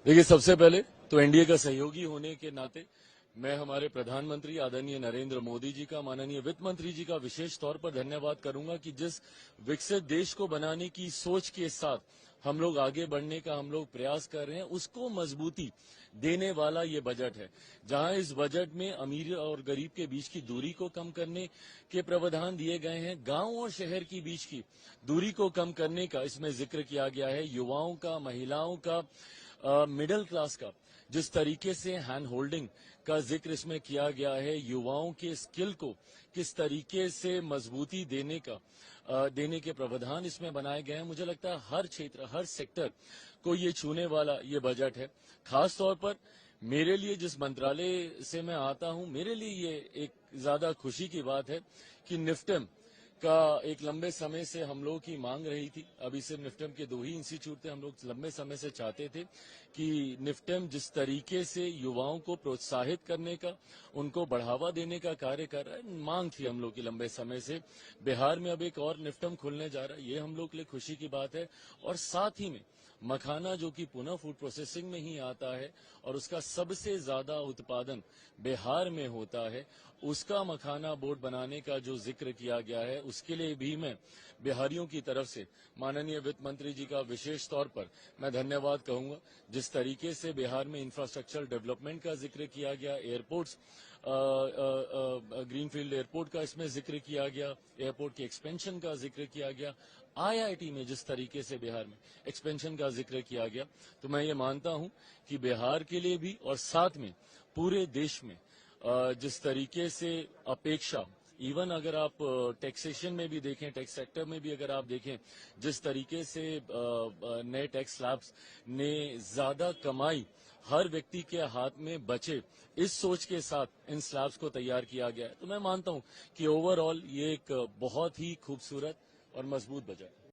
देखिए, सबसे पहले तो एनडीए का सहयोगी होने के नाते मैं हमारे प्रधानमंत्री आदरणीय नरेंद्र मोदी जी का, माननीय वित्त मंत्री जी का विशेष तौर पर धन्यवाद करूंगा कि जिस विकसित देश को बनाने की सोच के साथ हम लोग आगे बढ़ने का हम लोग प्रयास कर रहे हैं, उसको मजबूती देने वाला ये बजट है। जहां इस बजट में अमीर और गरीब के बीच की दूरी को कम करने के प्रावधान दिए गए हैं, गांव और शहर के बीच की दूरी को कम करने का इसमें जिक्र किया गया है, युवाओं का, महिलाओं का, मिडिल क्लास का जिस तरीके से हैंड होल्डिंग का जिक्र इसमें किया गया है, युवाओं के स्किल को किस तरीके से मजबूती देने के प्रावधान इसमें बनाए गए हैं। मुझे लगता है हर क्षेत्र, हर सेक्टर को ये छूने वाला ये बजट है। खास तौर पर मेरे लिए, जिस मंत्रालय से मैं आता हूं, मेरे लिए ये एक ज्यादा खुशी की बात है कि निफ्टेम का एक लंबे समय से हम लोगों की मांग रही थी। अभी सिर्फ निफ्टेम के 2 ही इंस्टीट्यूट थे, हम लोग लंबे समय से चाहते थे कि निफ्टेम जिस तरीके से युवाओं को प्रोत्साहित करने का, उनको बढ़ावा देने का कार्य कर रहा है, मांग थी हम लोग की लंबे समय से। बिहार में अब एक और निफ्टेम खुलने जा रहा है, ये हम लोग के लिए खुशी की बात है। और साथ ही में मखाना, जो कि पुनः फूड प्रोसेसिंग में ही आता है और उसका सबसे ज्यादा उत्पादन बिहार में होता है, उसका मखाना बोर्ड बनाने का जो जिक्र किया गया है, उसके लिए भी मैं बिहारियों की तरफ से माननीय वित्त मंत्री जी का विशेष तौर पर मैं धन्यवाद कहूंगा। जिस तरीके से बिहार में इंफ्रास्ट्रक्चर डेवलपमेंट का जिक्र किया गया, एयरपोर्ट्स, ग्रीनफील्ड एयरपोर्ट का इसमें जिक्र किया गया, एयरपोर्ट की एक्सपेंशन का जिक्र किया गया, आईआईटी में जिस तरीके से बिहार में एक्सपेंशन का जिक्र किया गया, तो मैं ये मानता हूं कि बिहार के लिए भी और साथ में पूरे देश में जिस तरीके से अपेक्षा, इवन अगर आप टैक्सेशन में भी देखें, टैक्स सेक्टर में भी अगर आप देखें, जिस तरीके से नए टैक्स स्लैब्स ने ज्यादा कमाई हर व्यक्ति के हाथ में बचे, इस सोच के साथ इन स्लैब्स को तैयार किया गया है, तो मैं मानता हूं कि ओवरऑल ये एक बहुत ही खूबसूरत और मजबूत बजट है।